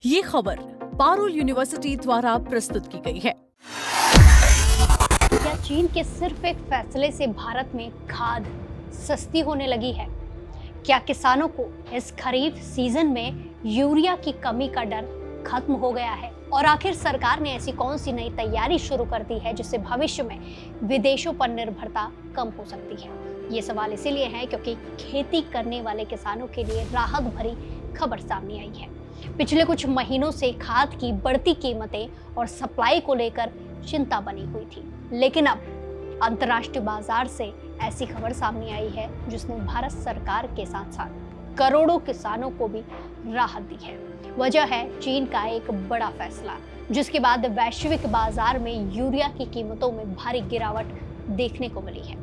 ये खबर पारुल यूनिवर्सिटी द्वारा प्रस्तुत की गई है। क्या चीन के सिर्फ एक फैसले से भारत में खाद सस्ती होने लगी है? क्या किसानों को इस खरीफ सीजन में यूरिया की कमी का डर खत्म हो गया है? और आखिर सरकार ने ऐसी कौन सी नई तैयारी शुरू कर दी है जिससे भविष्य में विदेशों पर निर्भरता कम हो सकती है? ये सवाल इसीलिए है क्योंकि खेती करने वाले किसानों के लिए राहत भरी खबर सामने आई है। पिछले कुछ महीनों से खाद की बढ़ती कीमतें और सप्लाई को लेकर चिंता बनी हुई थी, लेकिन अब अंतर्राष्ट्रीय बाजार से ऐसी खबर सामने आई है जिसने भारत सरकार के साथ साथ करोड़ों किसानों को भी राहत दी है। वजह है चीन का एक बड़ा फैसला, जिसके बाद वैश्विक बाजार में यूरिया की कीमतों में भारी गिरावट देखने को मिली है।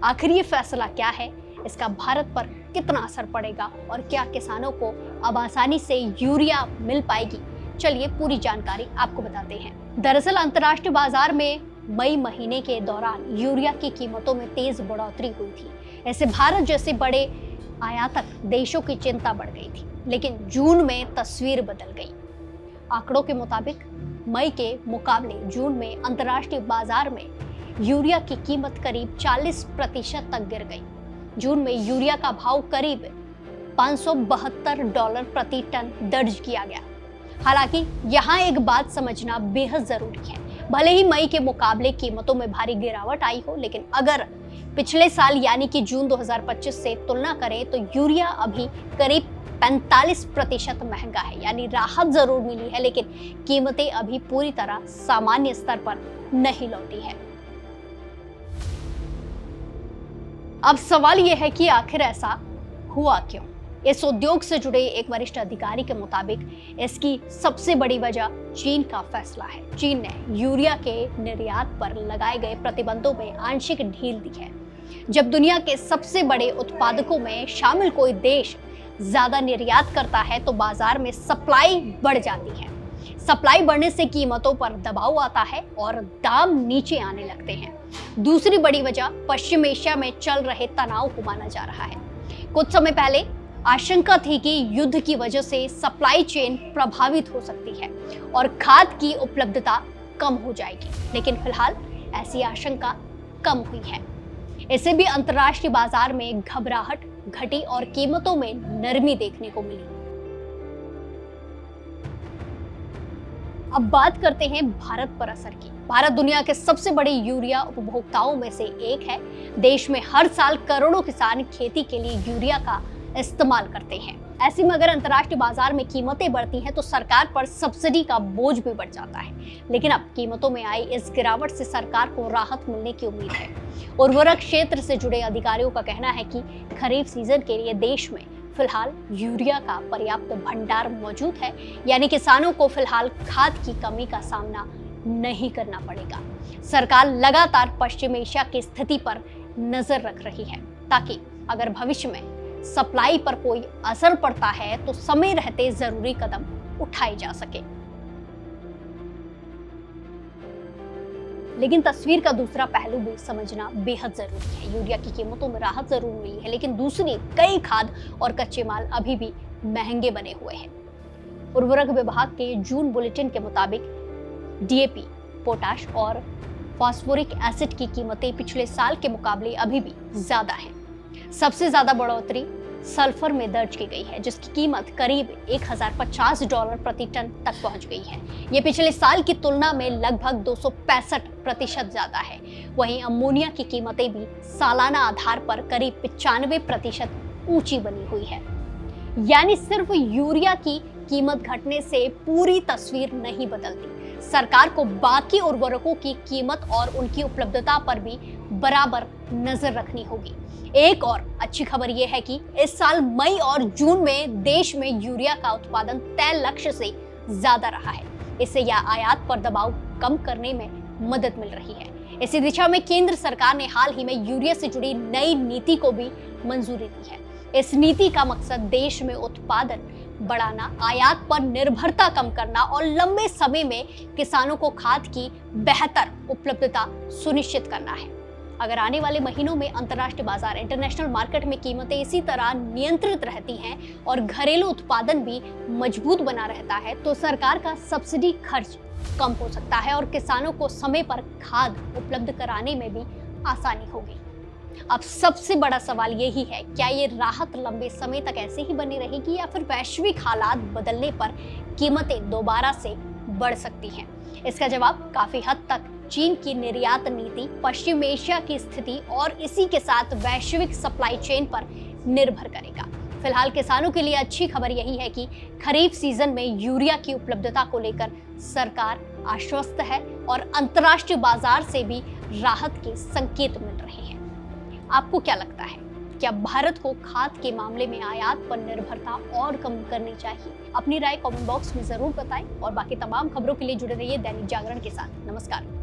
आखिर ये फैसला क्या है, इसका भारत पर कितना असर पड़ेगा और क्या किसानों को अब आसानी से यूरिया मिल पाएगी? चलिए पूरी जानकारी आपको बताते हैं। दरअसल अंतर्राष्ट्रीय बाजार में मई महीने के दौरान यूरिया की कीमतों में तेज बढ़ोतरी हुई थी। ऐसे भारत जैसे बड़े आयातक देशों की चिंता बढ़ गई थी, लेकिन जून में तस्वीर बदल गई। आंकड़ों के मुताबिक मई के मुकाबले जून में अंतर्राष्ट्रीय बाजार में यूरिया की कीमत करीब 40% तक गिर गई। जून में यूरिया का भाव करीब $572 प्रति टन दर्ज किया गया। हालांकि यहाँ एक बात समझना बेहद जरूरी है। भले ही मई के मुकाबले कीमतों में भारी गिरावट आई हो, लेकिन अगर पिछले साल यानी कि जून 2025 से तुलना करें तो यूरिया अभी करीब 45% महंगा है। यानी राहत जरूर मिली है, लेकिन कीमतें अभी पूरी तरह सामान्य स्तर पर नहीं लौटी है। अब सवाल यह है कि आखिर ऐसा हुआ क्यों? इस उद्योग से जुड़े एक वरिष्ठ अधिकारी के मुताबिक इसकी सबसे बड़ी वजह चीन का फैसला है। चीन ने यूरिया के निर्यात पर लगाए गए प्रतिबंधों में आंशिक ढील दी है। जब दुनिया के सबसे बड़े उत्पादकों में शामिल कोई देश ज्यादा निर्यात करता है तो बाजार में सप्लाई बढ़ जाती है। सप्लाई बढ़ने से कीमतों पर दबाव आता है और दाम नीचे आने लगते हैं। दूसरी बड़ी वजह पश्चिम एशिया में चल रहे तनाव को माना जा रहा है। कुछ समय पहले आशंका थी कि युद्ध की वजह से सप्लाई चेन प्रभावित हो सकती है और खाद की उपलब्धता कम हो जाएगी, लेकिन फिलहाल ऐसी आशंका कम हुई है। इससे भी अंतर्राष्ट्रीय बाजार में घबराहट घटी और कीमतों में नरमी देखने को मिली। अब बात करते हैं भारत पर असर की। भारत दुनिया के सबसे बड़े यूरिया उपभोक्ताओं में से एक है। देश में हर साल करोड़ों किसान खेती के लिए यूरिया का इस्तेमाल करते हैं। ऐसे में अगर अंतर्राष्ट्रीय बाजार में कीमतें बढ़ती हैं तो सरकार पर सब्सिडी का बोझ भी बढ़ जाता है। लेकिन अब कीमतों में आई इस गिरावट से सरकार को राहत मिलने की उम्मीद है। उर्वरक क्षेत्र से जुड़े अधिकारियों का कहना है कि खरीफ सीजन के लिए देश में फिलहाल यूरिया का पर्याप्त भंडार मौजूद है, यानी किसानों को फिलहाल खाद की कमी का सामना नहीं करना पड़ेगा। सरकार लगातार पश्चिम एशिया की स्थिति पर नजर रख रही है ताकि अगर भविष्य में सप्लाई पर कोई असर पड़ता है तो समय रहते जरूरी कदम उठाए जा सके। लेकिन तस्वीर का दूसरा पहलू भी समझना बेहद जरूरी है। यूरिया की कीमतों में राहत जरूर मिली है, लेकिन दूसरी कई खाद और कच्चे माल अभी भी महंगे बने हुए हैं। उर्वरक विभाग के जून बुलेटिन के मुताबिक डीएपी, पोटाश और फास्फोरिक एसिड की कीमतें पिछले साल के मुकाबले अभी भी ज्यादा हैं। सबसे ज्यादा बढ़ोतरी सल्फर में दर्ज की गई है, जिसकी कीमत करीब $1050 प्रति टन तक पहुंच गई है। ये पिछले साल की तुलना में लगभग 265% ज्यादा है। वहीं अमोनिया की कीमतें भी सालाना आधार पर करीब 95% ऊंची बनी हुई है। यानी सिर्फ यूरिया की कीमत घटने से पूरी तस्वीर नहीं बदलती। सरकार को बाकी उर्वरकों की कीमत और उनकी उपलब्धता पर भी बराबर नजर रखनी होगी। एक और अच्छी खबर यह है कि इस साल मई और जून में देश में यूरिया का उत्पादन तय लक्ष्य से ज्यादा रहा है। इससे यह आयात पर दबाव कम करने में मदद मिल रही है। इसी दिशा में केंद्र सरकार ने हाल ही में यूरिया से जुड़ी नई नीति को भी मंजूरी दी है। इस नीति का मकसद देश में उत्पादन बढ़ाना, आयात पर निर्भरता कम करना और लंबे समय में किसानों को खाद की बेहतर उपलब्धता सुनिश्चित करना है। अगर आने वाले महीनों में अंतर्राष्ट्रीय बाजार इंटरनेशनल मार्केट में कीमतें इसी तरह नियंत्रित रहती हैं और घरेलू उत्पादन भी मजबूत बना रहता है तो सरकार का सब्सिडी खर्च कम हो सकता है और किसानों को समय पर खाद उपलब्ध कराने में भी आसानी होगी। अब सबसे बड़ा सवाल यही है, क्या ये राहत लंबे समय तक ऐसे ही बनी रहेगी या फिर वैश्विक हालात बदलने पर कीमतें दोबारा से बढ़ सकती हैं? इसका जवाब काफी हद तक चीन की निर्यात नीति, पश्चिम एशिया की स्थिति और इसी के साथ वैश्विक सप्लाई चेन पर निर्भर करेगा। फिलहाल किसानों के लिए अच्छी खबर यही है कि खरीफ सीजन में यूरिया की उपलब्धता को लेकर सरकार आश्वस्त है और अंतर्राष्ट्रीय बाजार से भी राहत के संकेत मिल रहे हैं। आपको क्या लगता है, क्या भारत को खाद के मामले में आयात पर निर्भरता और कम करनी चाहिए? अपनी राय कमेंट बॉक्स में जरूर बताएं और बाकी तमाम खबरों के लिए जुड़े रहिए दैनिक जागरण के साथ। नमस्कार।